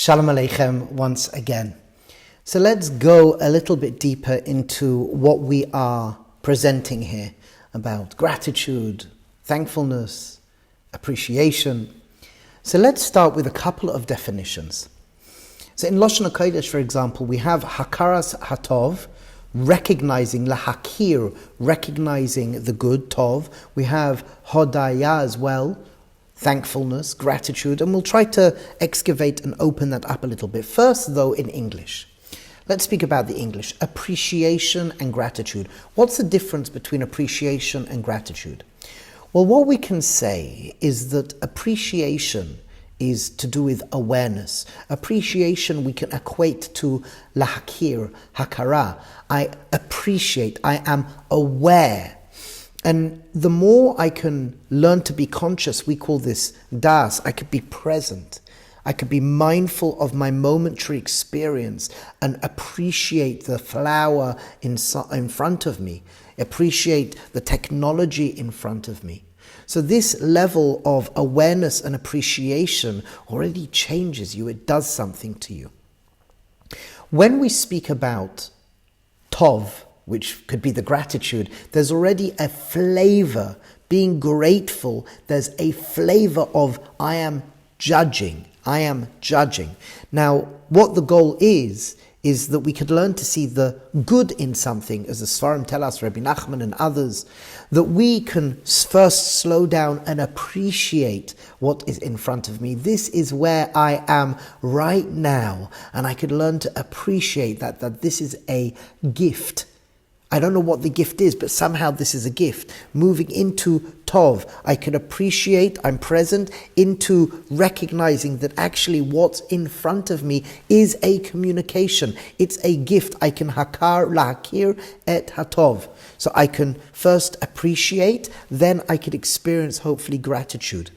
Shalom Aleichem once again. So let's go a little bit deeper into what we are presenting here about gratitude, thankfulness, appreciation. So let's start with a couple of definitions. So in Lashon HaKodesh, for example, we have hakaras hatov, recognizing, lahakir, recognizing the good, tov. We have hodaya as well, thankfulness, gratitude, and we'll try to excavate and open that up a little bit. First, though, in English. Let's speak about the English. Appreciation and gratitude. What's the difference between appreciation and gratitude? Well, what we can say is that appreciation is to do with awareness. Appreciation we can equate to lahakir, hakara. I appreciate, I am aware. And the more I can learn to be conscious, we call this das, I could be present. I could be mindful of my momentary experience and appreciate the flower in front of me, appreciate the technology in front of me. So this level of awareness and appreciation already changes you. It does something to you. When we speak about tov, which could be the gratitude, there's already a flavor. Being grateful, there's a flavor of I am judging. Now, what the goal is that we could learn to see the good in something, as the Sfarim tell us, Rabbi Nachman and others, that we can first slow down and appreciate what is in front of me. This is where I am right now, and I could learn to appreciate that this is a gift. I don't know what the gift is, but somehow this is a gift. Moving into tov, I can appreciate, I'm present, into recognizing that actually what's in front of me is a communication. It's a gift. I can lahakir et hatov. So I can first appreciate, then I can experience hopefully gratitude.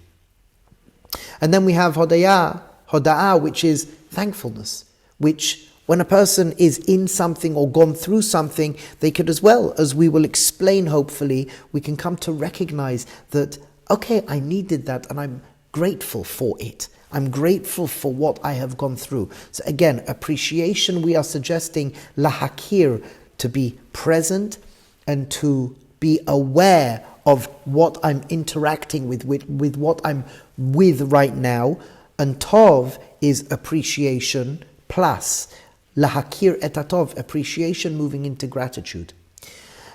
And then we have hoda'ah, which is thankfulness, which when a person is in something or gone through something, they could as well, as we will explain hopefully, we can come to recognize that, okay, I needed that and I'm grateful for it. I'm grateful for what I have gone through. So again, appreciation, we are suggesting lahakir, to be present and to be aware of what I'm interacting with what I'm with right now. And tov is appreciation plus lahakir et hatov, appreciation moving into gratitude.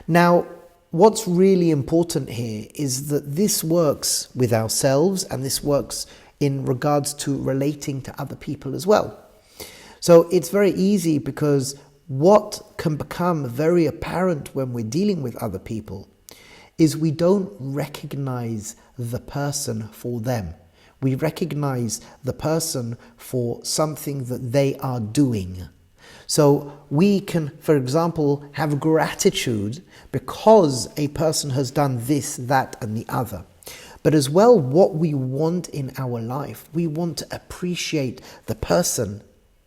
Now, what's really important here is that this works with ourselves and this works in regards to relating to other people as well. So it's very easy because what can become very apparent when we're dealing with other people is we don't recognize the person for them. We recognize the person for something that they are doing. So we can, for example, have gratitude because a person has done this, that, and the other. But as well, what we want in our life, we want to appreciate the person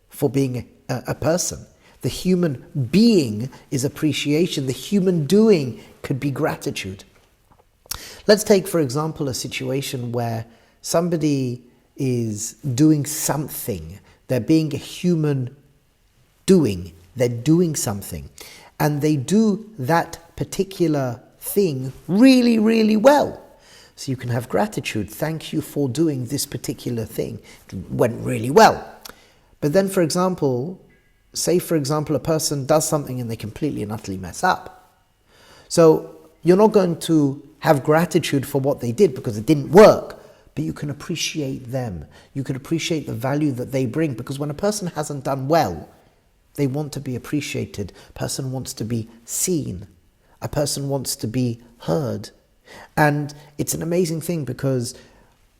for being a person. The human being is appreciation. The human doing could be gratitude. Let's take, for example, a situation where somebody is doing something. They're being a human doing. They're doing something. And they do that particular thing really, really well. So you can have gratitude. Thank you for doing this particular thing. It went really well. But then, for example, say, for example, a person does something and they completely and utterly mess up. So you're not going to have gratitude for what they did because it didn't work. But you can appreciate them. You can appreciate the value that they bring. Because when a person hasn't done well, they want to be appreciated. A person wants to be seen. A person wants to be heard. And it's an amazing thing because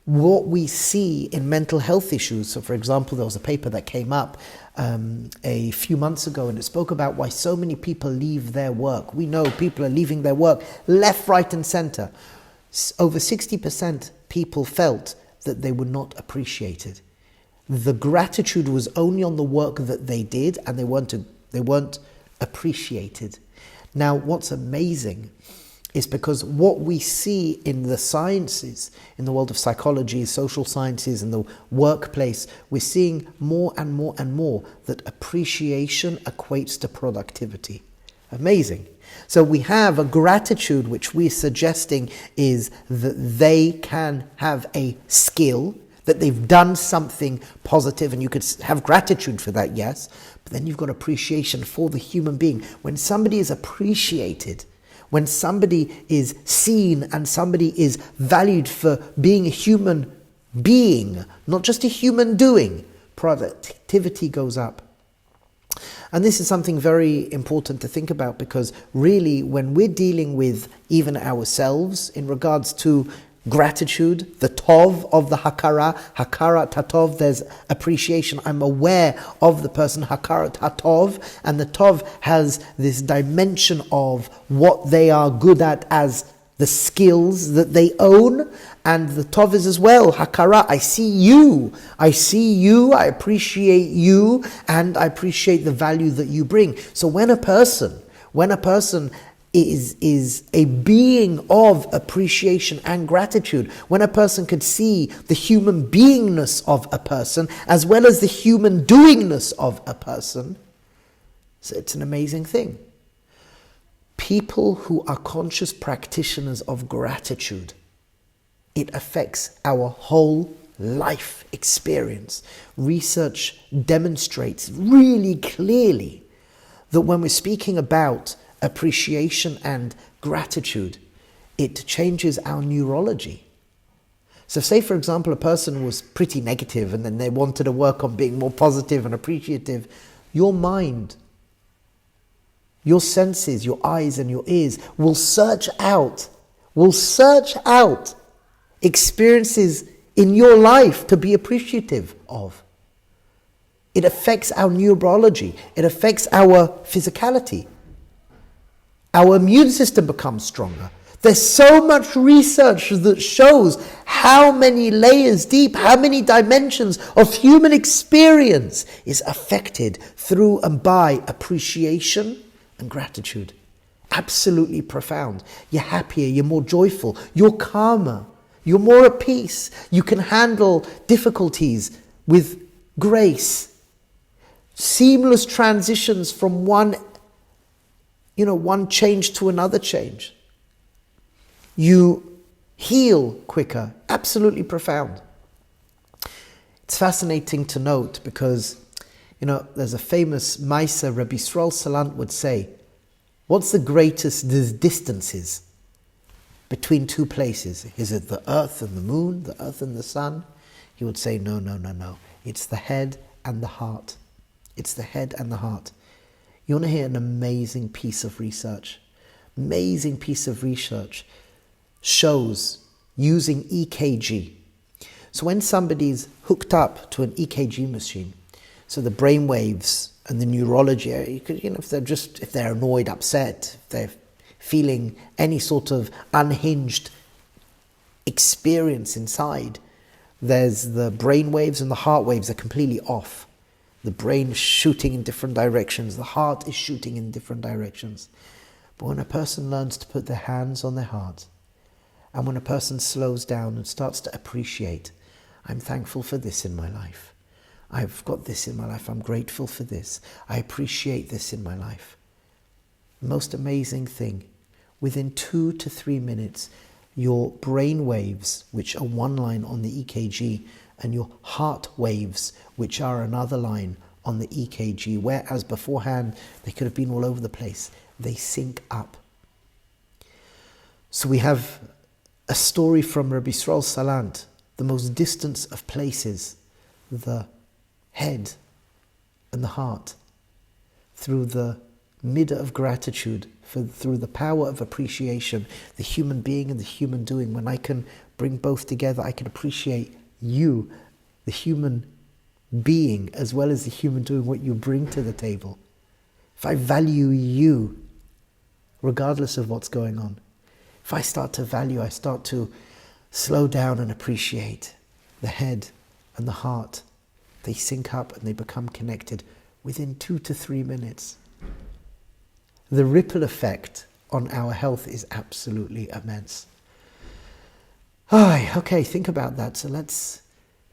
what we see in mental health issues, so for example, there was a paper that came up a few months ago and it spoke about why so many people leave their work. We know people are leaving their work left, right and center. Over 60% people felt that they were not appreciated. The gratitude was only on the work that they did and they weren't appreciated. Now, what's amazing is because what we see in the sciences, in the world of psychology, social sciences, in the workplace, we're seeing more and more and more that appreciation equates to productivity. Amazing. So we have a gratitude which we're suggesting is that they can have a skill, that they've done something positive, and you could have gratitude for that, yes, but then you've got appreciation for the human being. When somebody is appreciated, when somebody is seen and somebody is valued for being a human being, not just a human doing, productivity goes up. And this is something very important to think about, because really when we're dealing with even ourselves in regards to gratitude, the tov of the hakara tatov, there's appreciation. I'm aware of the person, hakara tatov, and the tov has this dimension of what they are good at as the skills that they own, and the tov is as well, hakara, I see you, I appreciate you, and I appreciate the value that you bring. So when a person is a being of appreciation and gratitude, when a person could see the human beingness of a person as well as the human doingness of a person, so it's an amazing thing. People who are conscious practitioners of gratitude, it affects our whole life experience. Research demonstrates really clearly that when we're speaking about appreciation and gratitude, it changes our neurology. So say, for example, a person was pretty negative and then they wanted to work on being more positive and appreciative. Your mind, your senses, your eyes and your ears will search out experiences in your life to be appreciative of. It affects our neurology. It affects our physicality. Our immune system becomes stronger. There's so much research that shows how many layers deep, how many dimensions of human experience is affected through and by appreciation and gratitude. Absolutely profound. You're happier, you're more joyful, you're calmer, you're more at peace. You can handle difficulties with grace. Seamless transitions from one change to another change. You heal quicker. Absolutely profound. It's fascinating to note because, there's a famous Maisa, Rabbi Salant would say, what's the greatest distances between two places? Is it the earth and the moon, the earth and the sun? He would say, no. It's the head and the heart. It's the head and the heart. You want to hear an amazing piece of research? Amazing piece of research shows using EKG. So when somebody's hooked up to an EKG machine, so the brain waves and the neurology, if they're annoyed, upset, if they're feeling any sort of unhinged experience inside, there's the brain waves and the heart waves are completely off. The brain is shooting in different directions. The heart is shooting in different directions. But when a person learns to put their hands on their heart, and when a person slows down and starts to appreciate, I'm thankful for this in my life. I've got this in my life. I'm grateful for this. I appreciate this in my life. The most amazing thing, within 2 to 3 minutes, your brain waves, which are one line on the EKG, and your heart waves, which are another line on the EKG, whereas beforehand they could have been all over the place, they sync up. So we have a story from Rabbi Salant, the most distant of places, the head and the heart, through the midah of gratitude, through the power of appreciation, the human being and the human doing. When I can bring both together, I can appreciate you, the human being, as well as the human doing, what you bring to the table. If I value you, regardless of what's going on, if I start to value, I start to slow down and appreciate the head and the heart. They sync up and they become connected within 2 to 3 minutes. The ripple effect on our health is absolutely immense. Okay, think about that. So let's,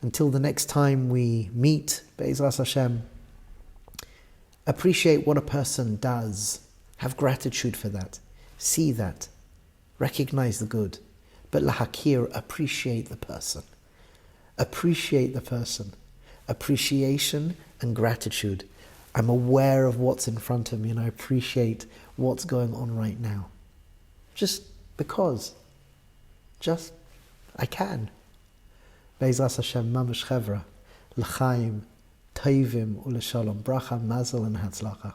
until the next time we meet, Be'ezras Hashem, appreciate what a person does. Have gratitude for that. See that. Recognize the good. But lahakir, appreciate the person. Appreciate the person. Appreciation and gratitude. I'm aware of what's in front of me and I appreciate what's going on right now. Just because. Just, I can. Be'ezras Hashem, mamash chevra, l'chaim, toivim, u'l'shalom, bracha, mazel and hatzlacha.